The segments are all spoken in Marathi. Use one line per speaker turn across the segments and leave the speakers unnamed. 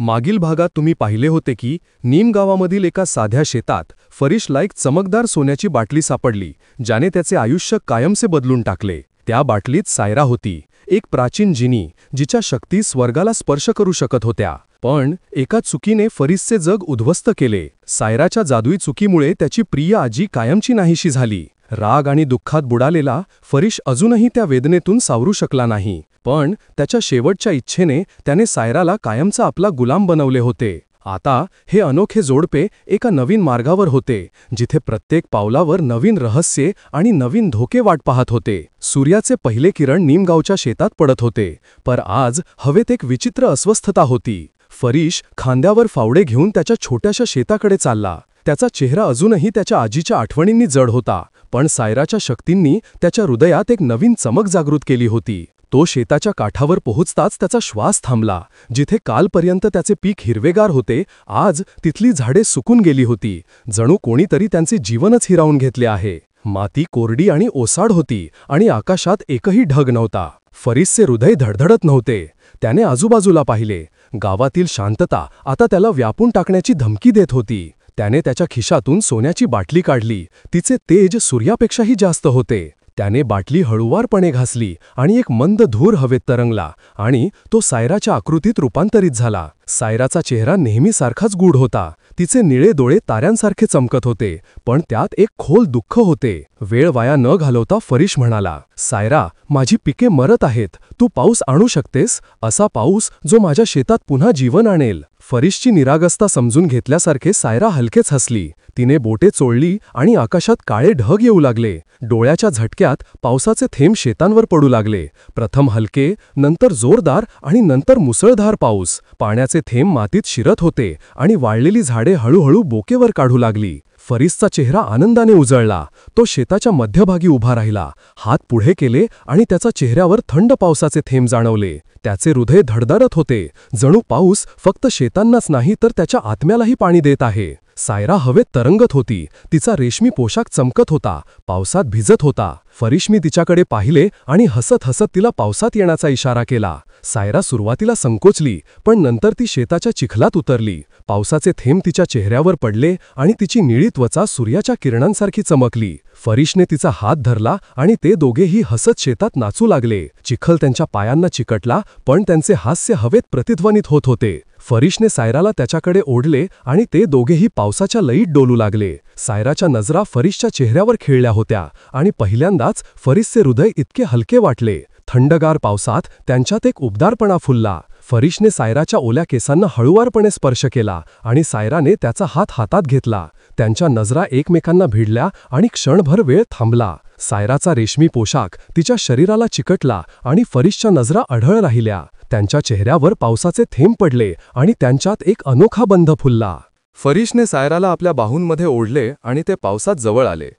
मागील भागात तुम्ही पाहिले होते की नीम गावामधील एका साध्या शेतात फरीशला एक चमकदार सोन्याची बाटली सापडली, ज्याने त्याचे आयुष्य कायमचे बदलून टाकले. त्या बाटलीत सायरा होती, एक प्राचीन जिनी जिच्या शक्ती स्वर्गाला स्पर्श करू शकत होत्या. पण एका चुकीने फरीसचे जग उद्ध्वस्त केले. सायराच्या जादुई चुकीमुळे त्याची प्रिय आजी कायमची नाहीशी झाली. राग आणि दुःखात बुडालेला फरीश अजूनही त्या वेदनेतून सावरू शकला नाही. पण त्याच्या शेवटच्या इच्छेने त्याने सायराला कायमचा आपला गुलाम बनवले होते. आता हे अनोखे जोडपे एका नवीन मार्गावर होते, जिथे प्रत्येक पावलावर नवीन रहस्ये आणि नवीन धोके वाट पाहत होते. सूर्याचे पहिले किरण नीमगावच्या शेतात पडत होते, पर आज हवेत एक विचित्र अस्वस्थता होती. फरीश खांद्यावर फावडे घेऊन त्याच्या छोट्याशा शेताकडे चालला. त्याचा चेहरा अजूनही त्याच्या आजीच्या आठवणींनी जड होता, पण सायराच्या शक्तींनी त्याच्या हृदयात एक नवीन चमक जागृत केली होती. तो शेताच्या काठावर पोहोचताच त्याचा श्वास थांबला. जिथे कालपर्यंत त्याचे पीक हिरवेगार होते, आज तिथली झाडे सुकून गेली होती. जणू कोणीतरी त्यांचे जीवनच हिरावून घेतले आहे. माती कोरडी आणि ओसाड होती आणि आकाशात एकही ढग नव्हता. फरीसचे हृदय धडधडत नव्हते. त्याने आजूबाजूला पाहिले. गावातील शांतता आता त्याला व्यापून टाकण्याची धमकी देत होती. त्याने त्याच्या खिशातून सोन्याची बाटली काढली. तिचे तेज सूर्यापेक्षाही जास्त होते. त्याने बाटली हळुवारपणे घासली आणि एक मंद धूर हवेत तरंगला आणि तो सायराच्या आकृतीत रूपांतरित झाला. सायराचा चेहरा नेहमीसारखाच गूढ होता. तिचे निळे डोळे ताऱ्यांसारखे चमकत होते, पण त्यात एक खोल दुःख होते. वेळ वाया न घालवता फरीश म्हणाला, सायरा, माझी पिके मरत आहेत. तू पाऊस आणू शकतेस, असा पाऊस जो माझ्या शेतात पुन्हा जीवन आणेल. फरीशची निरागसता समजून घेतल्यासारखे सायरा हलकेच हसली. तिने बोटे चोळली आणि आकाशात काळे ढग येऊ लागले. डोळ्याच्या झटक्यात पावसाचे थेंब शेतांवर पडू लागले. प्रथम हलके, नंतर जोरदार आणि नंतर मुसळधार पाऊस. पाण्याचे थेंब मातीत शिरत होते आणि वाळलेली झाडे हळूहळू बोकेवर काढू लागली. फरीसचा चेहरा आनंदाने उजळला. तो शेताच्या मध्यभागी उभा राहिला. हात पुढे केले आणि त्याच्या चेहऱ्यावर थंड पावसाचे थेंब जाणवले. त्याचे हृदय धडधडत होते, जणू पाऊस फक्त शेतांनाच नाही तर त्याच्या आत्म्यालाही पाणी देत आहे. सायरा हवेत तरंगत होती. तिचा रेशमी पोशाख चमकत होता, पावसात भिजत होता. फरीशने तिच्याकडे पाहिले आणि हसत हसत तिला पावसात येण्याचा इशारा केला. सायरा सुरुवातीला संकोचली, पण नंतर ती शेताच्या चिखलात उतरली. पावसाचे थेंब तिच्या चेहऱ्यावर पडले आणि तिची निळी त्वचा सूर्याच्या किरणांसारखी चमकली. फरीशने तिचा हात धरला आणि ते दोघेही हसत शेतात नाचू लागले. चिखल त्यांच्या पायांना चिकटला, पण त्यांचे हास्य हवेत प्रतिध्वनित होत होते. फरीशने सायराला त्याच्याकडे ओढले आणि ते दोघेही पावसाच्या लयीत डोलू लागले. सायराच्या नजरा फरीशच्या चेहऱ्यावर खिळल्या होत्या आणि पहिल्यांदाच फरीशचे हृदय इतके हलके वाटले. थंडगार पावसात त्यांच्यात एक उबदारपणा फुलला. फरीशने सायराच्या ओल्या केसांना हळुवारपणे स्पर्श केला आणि सायराने त्याचा हात हातात घेतला. त्यांच्या नजरा एकमेकांना भिडल्या आणि क्षणभर वेळ थांबला. सायराचा रेशमी पोशाख तिच्या शरीराला चिकटला आणि फरीशच्या नजरा अढळ राहिल्या. त्यांच्या चेहऱ्यावर पावसाचे थेंब पडले आणि त्यांच्यात एक अनोखा बंध फुलला. फरीशने सायराला आपल्या बाहूंमध्ये ओढले आणि ते पावसात जवळ आले.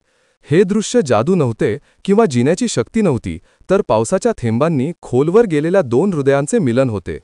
हे दृश्य जादू नव्हते किंवा जिन्याची शक्ती नव्हती, तर पावसाच्या थेंबांनी खोलवर गेलेल्या दोन हृदयांचे मिलन होते.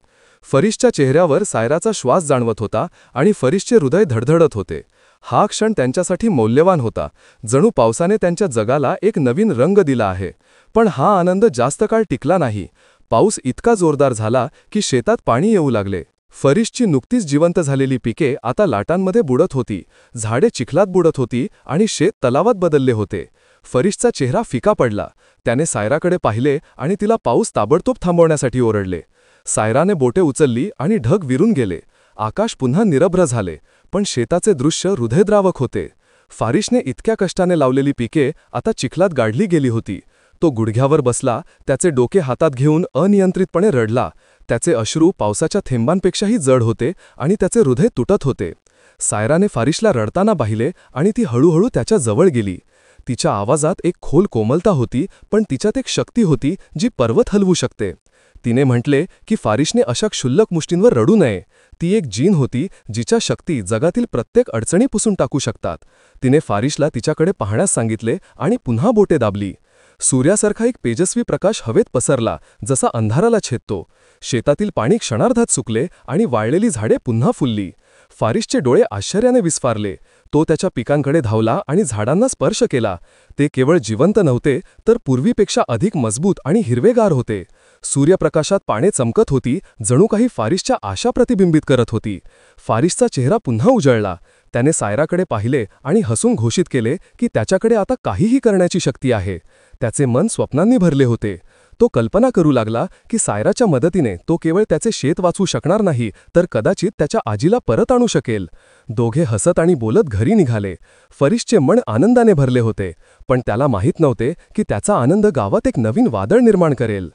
फरीशच्या चेहऱ्यावर सायराचा श्वास जाणवत होता आणि फरीशचे हृदय धडधडत होते. हा क्षण त्यांच्यासाठी मौल्यवान होता, जणू पावसाने त्यांच्या जगाला एक नवीन रंग दिला आहे. पण हा आनंद जास्त काळ टिकला नाही. पाऊस इतका जोरदार झाला की शेतात पाणी येऊ लागले. फरीशची नुकतीच जिवंत झालेली पिके आता लाटांमध्ये बुडत होती. झाडे चिखलात बुडत होती आणि शेत तलावात बदलले होते. फरीशचा चेहरा फिका पडला. त्याने सायराकडे पाहिले आणि तिला पाऊस ताबडतोब थांबवण्यासाठी ओरडले. सायराने बोटे उचलली आणि ढग विरून गेले. आकाश पुन्हा निरभ्र झाले, पण शेताचे दृश्य हृदयद्रावक होते. फरीशने इतक्या कष्टाने लावलेली पिके आता चिखलात गाडली गेली होती. तो गुडघ्यावर बसला, त्याचे डोके हातात घेऊन अनियंत्रितपणे रडला. त्याचे अश्रू पावसाच्या थेंबांपेक्षाही जड होते आणि त्याचे हृदय तुटत होते. सायराने फरीशला रडताना पाहिले आणि ती हळूहळू त्याच्या जवळ गेली. तिच्या आवाजात एक खोल कोमलता होती, पण तिच्यात एक शक्ती होती जी पर्वत हलवू शकते. तिने म्हटले की फरीशने अशा क्षुल्लक मुष्टींवर रडू नये. ती एक जीन होती जिच्या शक्ती जगातील प्रत्येक अडचणी पुसून टाकू शकतात. तिने फरीशला तिच्याकडे पाहण्यास सांगितले आणि पुन्हा बोटे दाबली. सूर्यासारखा एक तेजस्वी प्रकाश हवेत पसरला, जसा अंधाराला छेदतो. शेतातील पाणी क्षणार्धात सुकले आणि वाळलेली झाडे पुन्हा फुलली. फरीशचे डोळे आश्चर्याने विस्फारले. तो त्याच्या पिकांकडे धावला आणि झाडांना स्पर्श केला. ते केवळ जिवंत नव्हते, तर पूर्वीपेक्षा अधिक मजबूत आणि हिरवेगार होते. सूर्यप्रकाशात पाने चमकत होती, जणू काही फारिसच्या आशा प्रतिबिंबित करत होती. फारिसचा चेहरा पुन्हा उजळला. त्याने सायराकडे पाहिले आणि हसून घोषित केले की त्याच्याकडे आता काहीही करण्याची शक्ती आहे. त्याचे मन स्वप्नांनी भरले होते. तो कल्पना करू लागला की सायराच्या मदतीने तो केवळ त्याचे शेत वाचवू शकणार नाही, तर कदाचित त्याच्या आजीला परत आणू शकेल. दोघे हसत आणि बोलत घरी निघाले. फरिसचे मन आनंदाने भरले होते, पण त्याला माहीत नव्हते की त्याचा आनंद गावात एक नवीन वादळ निर्माण करेल.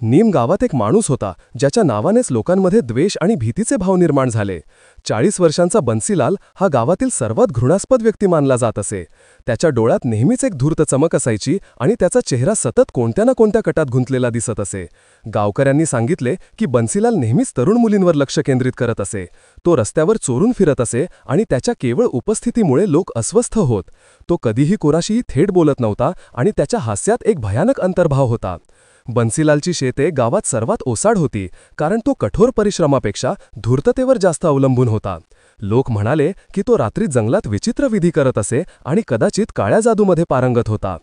नीम गावात एक माणूस होता, ज्याच्या नावानेच लोकांमध्ये द्वेष आणि भीतीचे भाव निर्माण झाले. 40 वर्षांचा बन्सीलाल हा गावातील सर्वात घृणास्पद व्यक्ती मानला जात असे. त्याच्या डोळ्यात नेहमीच एक धूर्त चमक असायची आणि त्याचा चेहरा सतत कोणत्या ना कोणत्या कटात गुंतलेला दिसत असे. गावकऱ्यांनी सांगितले की बन्सीलाल नेहमीच तरुण मुलींवर लक्ष केंद्रित करत असे. तो रस्त्यावर चोरून फिरत असे आणि त्याच्या केवळ उपस्थितीमुळे लोक अस्वस्थ होत. तो कधीही कोणाशीही थेट बोलत नव्हता आणि त्याच्या हास्यात एक भयानक अंतर्भाव होता. बन्सीलालची शेते गावात सर्वात ओसाड होती, कारण तो कठोर परिश्रमापेक्षा धूर्ततेवर जास्त अवलंबून होता. लोक म्हणाले की तो रात्री जंगलात विचित्र विधी करत असे आणि कदाचित काळ्या जादूमध्ये पारंगत होता.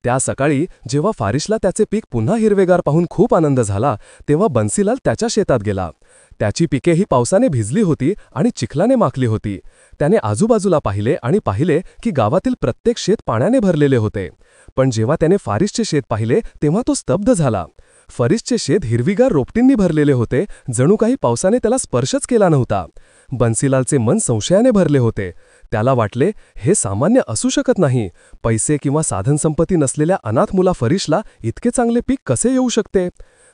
त्या सकाळी जेव्हा फारिसला त्याचे पीक पुन्हा हिरवेगार पाहून खूप आनंद झाला, तेव्हा बन्सीलाल त्याच्या शेतात गेला. त्याची पिकेही पावसाने भिजली होती आणि चिखलाने माखली होती. त्याने आजूबाजूला पाहिले की गावातील प्रत्येक शेत पाण्याने भरलेले होते. पण जेव्हा त्याने फारिसचे शेत पाहिले तेव्हा तो स्तब्ध झाला. फरिसचे शेत हिरवीगार रोपटींनी भरलेले होते, जणू काही पावसाने त्याला स्पर्शच केला नव्हता. बन्सीलालचे मन संशयाने भरले होते. त्याला वाटले, हे सामान्य असू शकत नाही. पैसे किंवा साधनसंपत्ती नसलेल्या अनाथ मुला फरिसला इतके चांगले पीक कसे येऊ शकते?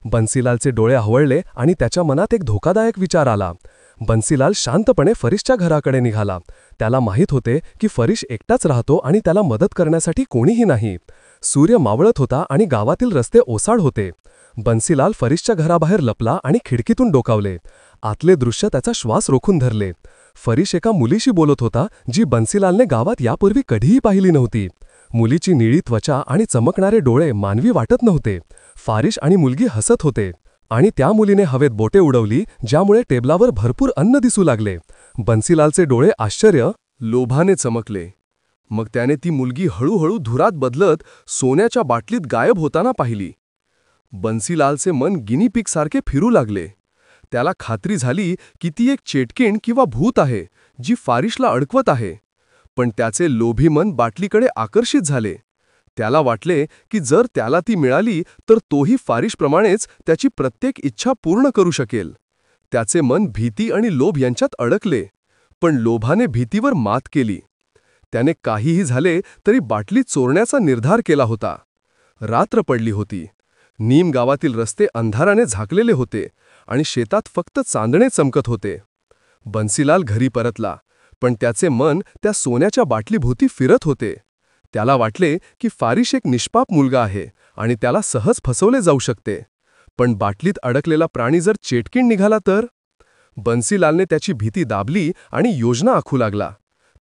बन्सीलालचे डोळे हवळले आणि त्याच्या मनात एक धोकादायक विचार आला. बन्सीलाल शांतपणे फरिसच्या घराकडे निघाला. त्याला माहीत होते की फरिस एकटाच राहतो आणि त्याला मदत करण्यासाठी कोणीही नाही. सूर्य मावळत होता आणि गावातील रस्ते ओसाड होते. बन्सीलाल फरिसच्या घराबाहेर लपला आणि खिडकीतून डोकावले. आतले दृश्य त्याचा श्वास रोखून धरले. फरिस एका मुलीशी बोलत होता, जी बन्सीलालने गावात यापूर्वी कधीही पाहिली नव्हती. मुलीची निळी त्वचा आणि चमकणारे डोळे मानवी वाटत नव्हते. फारिस आणि मुलगी हसत होते आणि त्या मुलीने हवेत बोटे उडवली, ज्यामुळे टेबलावर भरपूर अन्न दिसू लागले. बन्सीलालचे डोळे आश्चर्य, लोभाने चमकले. मग त्याने ती मुलगी हळूहळू धुरात बदलत सोन्याच्या बाटलीत गायब होताना पाहिली. बन्सीलालचे मन गिनी पिगसारखे फिरू लागले. त्याला खात्री झाली की ती एक चेटकीण किंवा भूत आहे, जी फारिसला अडकवत आहे. पण त्याचे लोभी मन बाटलीकडे आकर्षित झाले. त्याला वाटले की जर त्याला ती मिळाली तर तोही फारिसप्रमाणेच त्याची प्रत्येक इच्छा पूर्ण करू शकेल. त्याचे मन भीती आणि लोभ यांच्यात अडकले, पण लोभाने भीतीवर मात केली. त्याने काहीही झाले तरी बाटली चोरण्याचा निर्धार केला होता. रात्र पडली होती. नीम गावातील रस्ते अंधाराने झाकलेले होते आणि शेतात फक्त चांदणे चमकत होते. बन्सीलाल घरी परतला, पण त्याचे मन त्या सोन्याच्या बाटलीभोवती फिरत होते. त्याला वाटले की फारिस एक निष्पाप मुलगा आहे आणि त्याला सहज फसवले जाऊ शकते. पण बाटलीत अडकलेला प्राणी जर चेटकीण निघाला तर? बन्सीलालने त्याची भीती दाबली आणि योजना आखू लागला.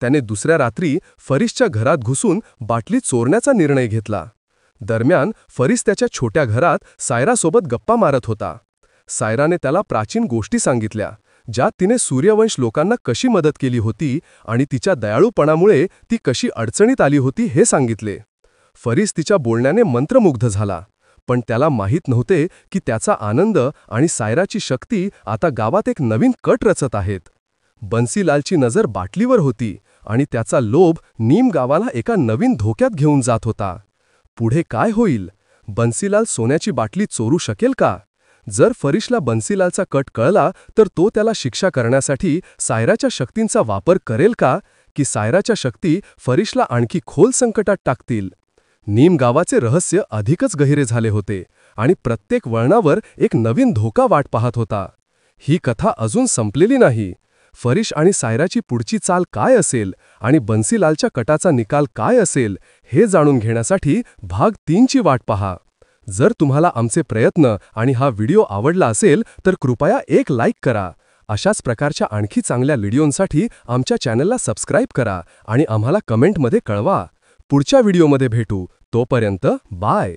त्याने दुसऱ्या रात्री फरिसच्या घरात घुसून बाटली चोरण्याचा निर्णय घेतला. दरम्यान फरिस त्याच्या छोट्या घरात सायरासोबत गप्पा मारत होता. सायराने त्याला प्राचीन गोष्टी सांगितल्या, ज्यात तिने सूर्यवंश लोकांना कशी मदत केली होती आणि तिच्या दयाळूपणामुळे ती कशी अडचणीत आली होती हे सांगितले. फरिस तिच्या बोलण्याने मंत्रमुग्ध झाला, पण त्याला माहीत नव्हते की त्याचा आनंद आणि सायराची शक्ती आता गावात एक नवीन कट रचत आहेत. बन्सीलालची नजर बाटलीवर होती आणि त्याचा लोभ नीम गावाला एका नवीन धोक्यात घेऊन जात होता. पुढे काय होईल? बन्सीलाल सोन्याची बाटली चोरू शकेल का? जर फरिसला बन्सीलालचा कट कळला तर तो त्याला शिक्षा करण्यासाठी सायराच्या शक्तींचा वापर करेल का, की सायराच्या शक्ती फरिसला आणखी खोल संकटात टाकतील? नीम गावाचे रहस्य अधिकच गहिरे झाले होते आणि प्रत्येक वळणावर एक नवीन धोका वाट पाहत होता. ही कथा अजून संपलेली नाही. फरिस आणि सायराची पुढची चाल काय असेल आणि बन्सीलालच्या कटाचा निकाल काय असेल हे जाणून घेण्यासाठी भाग 3ची वाट पहा. जर तुम्हाला आमचे प्रयत्न आणि हा व्हिडिओ आवडला असेल तर कृपया एक लाईक करा. अशाच प्रकारच्या आणखी चांगल्या व्हिडिओंसाठी आमच्या चॅनलला सबस्क्राईब करा आणि आम्हाला कमेंटमध्ये कळवा. पुढच्या व्हिडिओमध्ये भेटू. तोपर्यंत बाय.